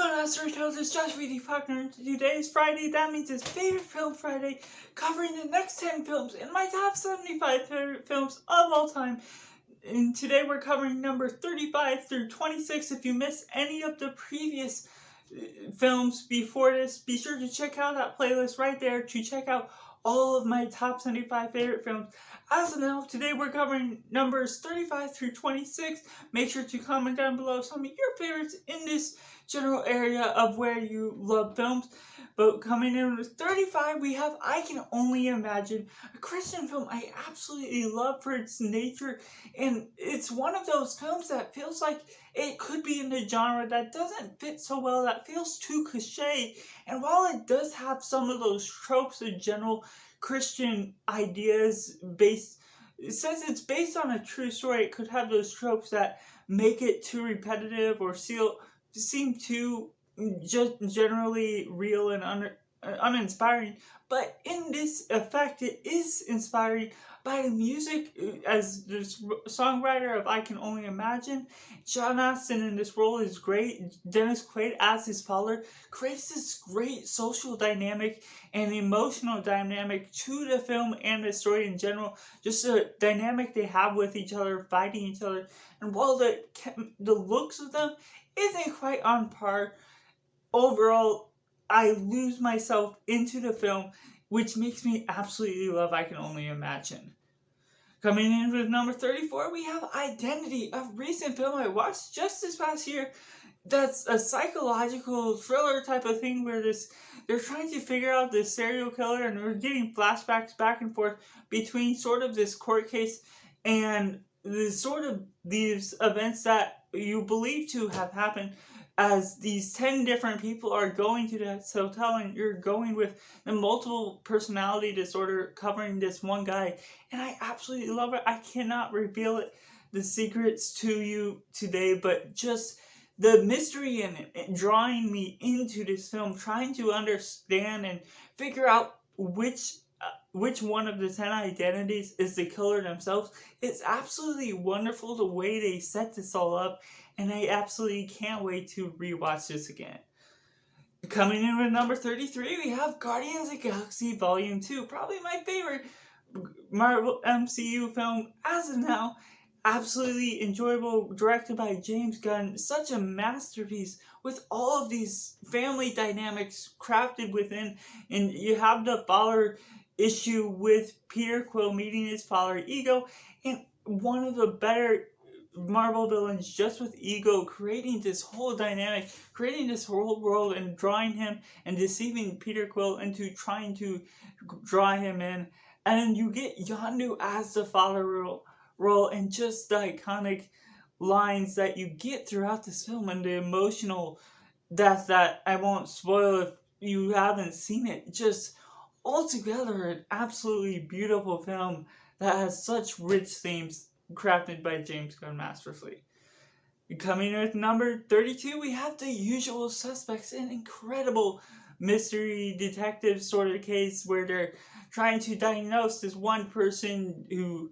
going on, storytellers? It's Josh VD Faulkner, and today is Friday. That means it's Favorite Film Friday, covering the next 10 films in my top 75 favorite films of all time. And today we're covering number 35 through 26. If you missed any of the previous films before this, be sure to check out that playlist right there to check out all of my top 75 favorite films. As of now, today we're covering numbers 35 through 26. Make sure to comment down below some of your favorites in this general area of where you love films. But coming in with 35, we have I Can Only Imagine, a Christian film I absolutely love for its nature. And it's one of those films that feels like it could be in the genre that doesn't fit so well, that feels too cliche. And while it does have some of those tropes of general Christian ideas since it's based on a true story, it could have those tropes that make it too repetitive or seem too just generally real and uninspiring. But in this effect, it is inspiring by the music, as the songwriter of I Can Only Imagine. Sean Astin in this role is great. Dennis Quaid as his father creates this great social dynamic and emotional dynamic to the film and the story in general. Just the dynamic they have with each other, fighting each other. And while the looks of them isn't quite on par, overall, I lose myself into the film, which makes me absolutely love I Can Only Imagine. Coming in with number 34, we have Identity, a recent film I watched just this past year. That's a psychological thriller type of thing where they're trying to figure out this serial killer, and we're getting flashbacks back and forth between sort of this court case and these events that you believe to have happened, as these 10 different people are going to this hotel, and you're going with the multiple personality disorder covering this one guy. And I absolutely love it. I cannot reveal the secrets to you today, but just the mystery in it drawing me into this film, trying to understand and figure out which one of the 10 identities is the killer themselves. It's absolutely wonderful the way they set this all up, and I absolutely can't wait to rewatch this again. Coming in with number 33, we have Guardians of the Galaxy Volume 2, probably my favorite Marvel MCU film as of now. Absolutely enjoyable, directed by James Gunn. Such a masterpiece with all of these family dynamics crafted within, and you have the father issue with Peter Quill meeting his father Ego, and one of the better Marvel villains just with Ego creating this whole dynamic, creating this whole world, and drawing him and deceiving Peter Quill into trying to draw him in. And you get Yondu as the father role, and just the iconic lines that you get throughout this film, and the emotional death that I won't spoil if you haven't seen it. Just altogether an absolutely beautiful film that has such rich themes crafted by James Gunn masterfully. Coming in with number 32, we have The Usual Suspects, an incredible mystery detective sort of case where they're trying to diagnose this one person who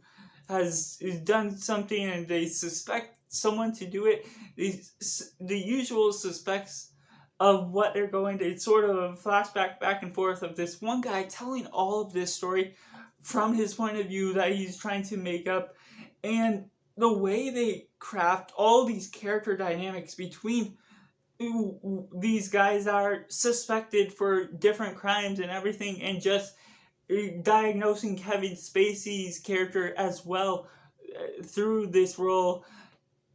has done something, and they suspect someone to do it. The usual suspects of what they're going to, it's sort of a flashback back and forth of this one guy telling all of this story from his point of view that he's trying to make up. And the way they craft all these character dynamics between these guys are suspected for different crimes and everything, and just diagnosing Kevin Spacey's character as well through this role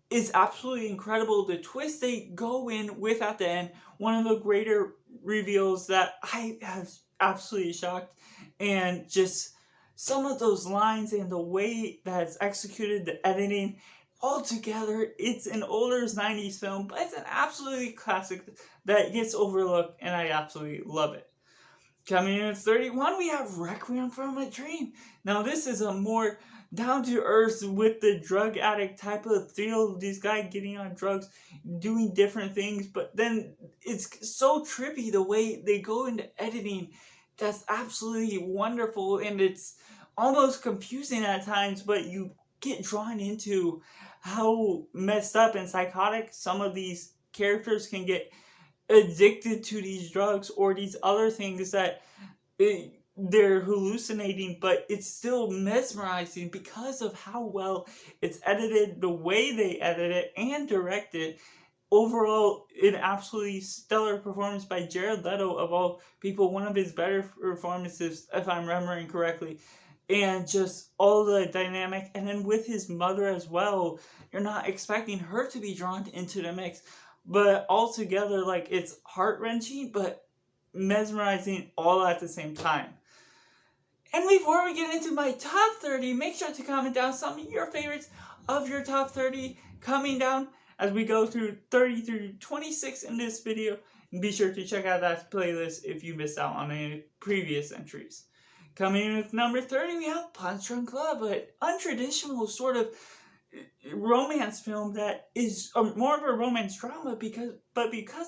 is absolutely incredible. The twist they go in with at the end, one of the greater reveals that I have absolutely shocked, and just some of those lines and the way that it's executed, the editing, altogether, it's an older 90s film, but it's an absolutely classic that gets overlooked, and I absolutely love it. Coming in at 31, we have Requiem from a Dream. Now, this is a more down-to-earth with the drug addict type of feel. These guys getting on drugs, doing different things, but then it's so trippy the way they go into editing. That's absolutely wonderful, and it's almost confusing at times, but you get drawn into how messed up and psychotic some of these characters can get addicted to these drugs or these other things that they're hallucinating, but it's still mesmerizing because of how well it's edited, the way they edit it and direct it. Overall, an absolutely stellar performance by Jared Leto, of all people, one of his better performances, if I'm remembering correctly. And just all the dynamic, and then with his mother as well, you're not expecting her to be drawn into the mix, but altogether, like, it's heart-wrenching, but mesmerizing all at the same time. And before we get into my top 30, make sure to comment down some of your favorites of your top 30 coming down as we go through 30 through 26 in this video. And be sure to check out that playlist if you missed out on any previous entries. Coming in with number 30, we have Poncho and Club, an untraditional sort of romance film that is more of a romance drama because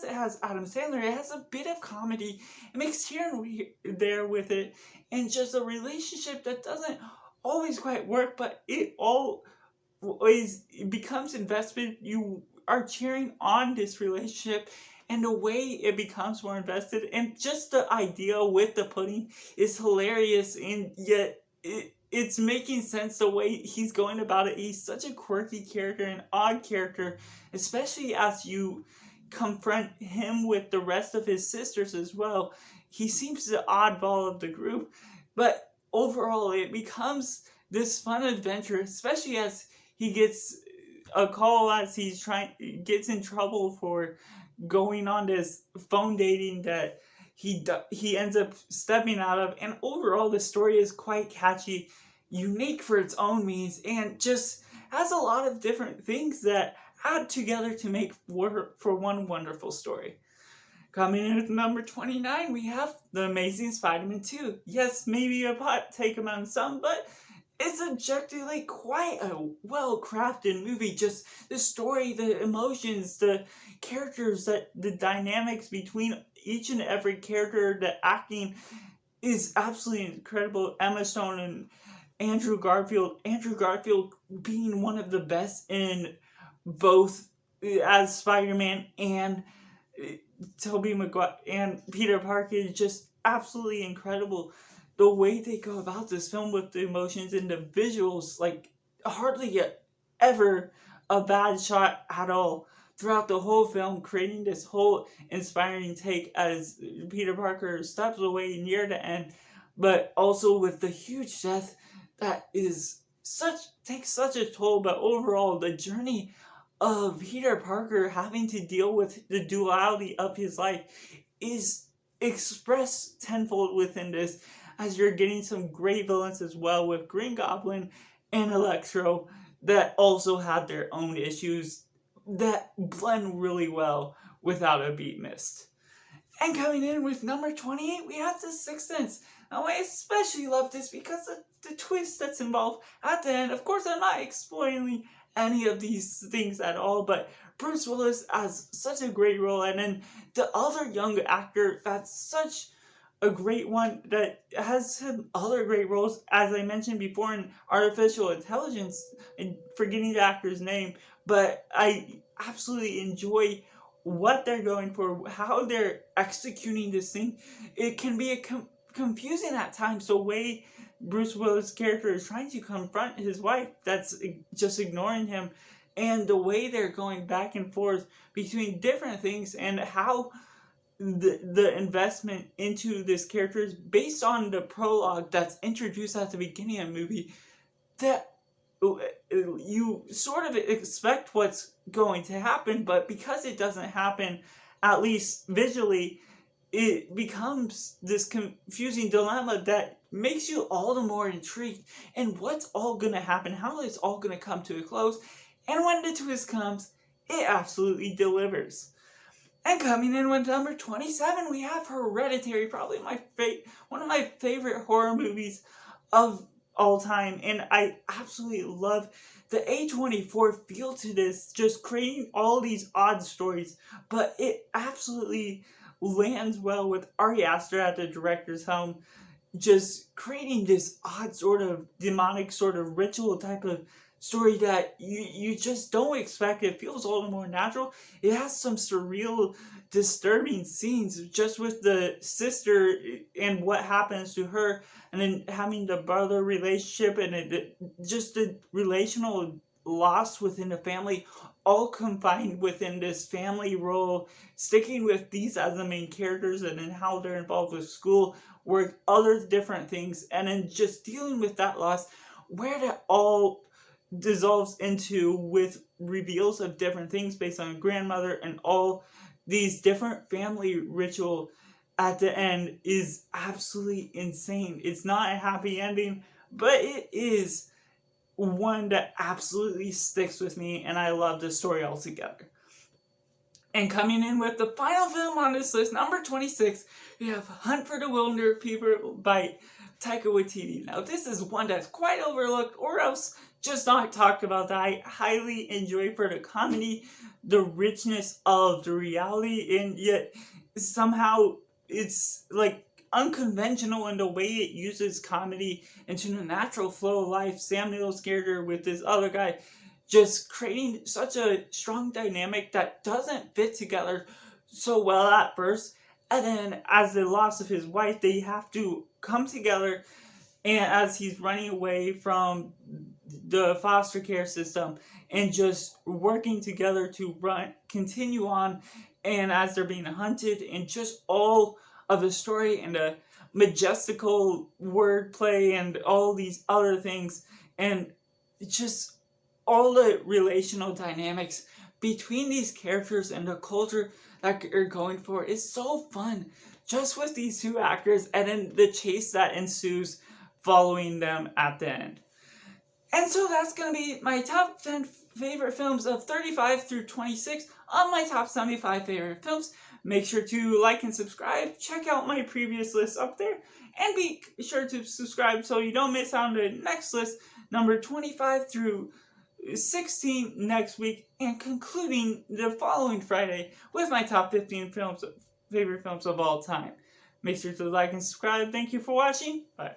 it has Adam Sandler, it has a bit of comedy. It makes here and there with it, and just a relationship that doesn't always quite work, but it always becomes invested. You are cheering on this relationship, and the way it becomes more invested, and just the idea with the pudding is hilarious, and yet it's making sense the way he's going about it. He's such a quirky character, an odd character, especially as you confront him with the rest of his sisters as well. He seems the oddball of the group, but overall it becomes this fun adventure, especially as he gets a call as gets in trouble for going on this phone dating that he ends up stepping out of. And overall the story is quite catchy, unique for its own means, and just has a lot of different things that add together to make for one wonderful story. Coming in at number 29, we have The Amazing Spider-Man 2. Yes, maybe a hot take among some, but it's objectively quite a well-crafted movie. Just the story, the emotions, the characters, the dynamics between each and every character, the acting is absolutely incredible. Emma Stone and Andrew Garfield being one of the best in both as Spider-Man and Tobey Maguire and Peter Parker is just absolutely incredible. The way they go about this film with the emotions and the visuals, like hardly ever a bad shot at all throughout the whole film, creating this whole inspiring take as Peter Parker steps away near the end, but also with the huge death that takes such a toll. But overall, the journey of Peter Parker having to deal with the duality of his life is expressed tenfold within this, as you're getting some great villains as well with Green Goblin and Electro that also have their own issues that blend really well without a beat missed. And coming in with number 28, we have The Sixth Sense. Now, I especially love this because of the twist that's involved at the end. Of course, I'm not explaining any of these things at all, but Bruce Willis has such a great role, and then the other young actor that's such a great one that has some other great roles, as I mentioned before, in Artificial Intelligence, and forgetting the actor's name, but I absolutely enjoy what they're going for, how they're executing this thing. It can be confusing at times, the way Bruce Willis' character is trying to confront his wife that's just ignoring him, and the way they're going back and forth between different things, and how the investment into this character is based on the prologue that's introduced at the beginning of the movie, that you sort of expect what's going to happen, but because it doesn't happen, at least visually, it becomes this confusing dilemma that makes you all the more intrigued. And what's all going to happen? How is all going to come to a close? And when the twist comes, it absolutely delivers. And coming in with number 27, we have Hereditary, probably one of my favorite horror movies of all time. And I absolutely love the A24 feel to this, just creating all these odd stories. But it absolutely lands well with Ari Aster at the director's helm, just creating this odd sort of demonic sort of ritual type of story that you just don't expect. It feels all the more natural. It has some surreal, disturbing scenes just with the sister and what happens to her, and then having the brother relationship, and just the relational loss within the family, all confined within this family role, sticking with these as the main characters, and then how they're involved with school, work, other different things, and then just dealing with that loss, where that all dissolves into with reveals of different things based on grandmother and all these different family ritual at the end is absolutely insane. It's not a happy ending, but it is one that absolutely sticks with me, and I love the story altogether. And coming in with the final film on this list, number 26, we have Hunt for the Wilder People by Taika Waititi. Now, this is one that's quite overlooked, or else just not talked about, that I highly enjoy for the comedy, the richness of the reality, and yet somehow it's like unconventional in the way it uses comedy into the natural flow of life. Sam Neill's character with this other guy just creating such a strong dynamic that doesn't fit together so well at first, and then as the loss of his wife, they have to come together, and as he's running away from the foster care system and just working together to continue on, and as they're being hunted, and just all of the story and the majestical wordplay and all these other things, and just all the relational dynamics between these characters and the culture that you're going for is so fun, just with these two actors, and then the chase that ensues following them at the end. And so that's going to be my top 10 favorite films of 35 through 26 on my top 75 favorite films. Make sure to like and subscribe. Check out my previous list up there. And be sure to subscribe so you don't miss out on the next list, number 25 through 16 next week, and concluding the following Friday with my top 15 favorite films of all time. Make sure to like and subscribe. Thank you for watching. Bye.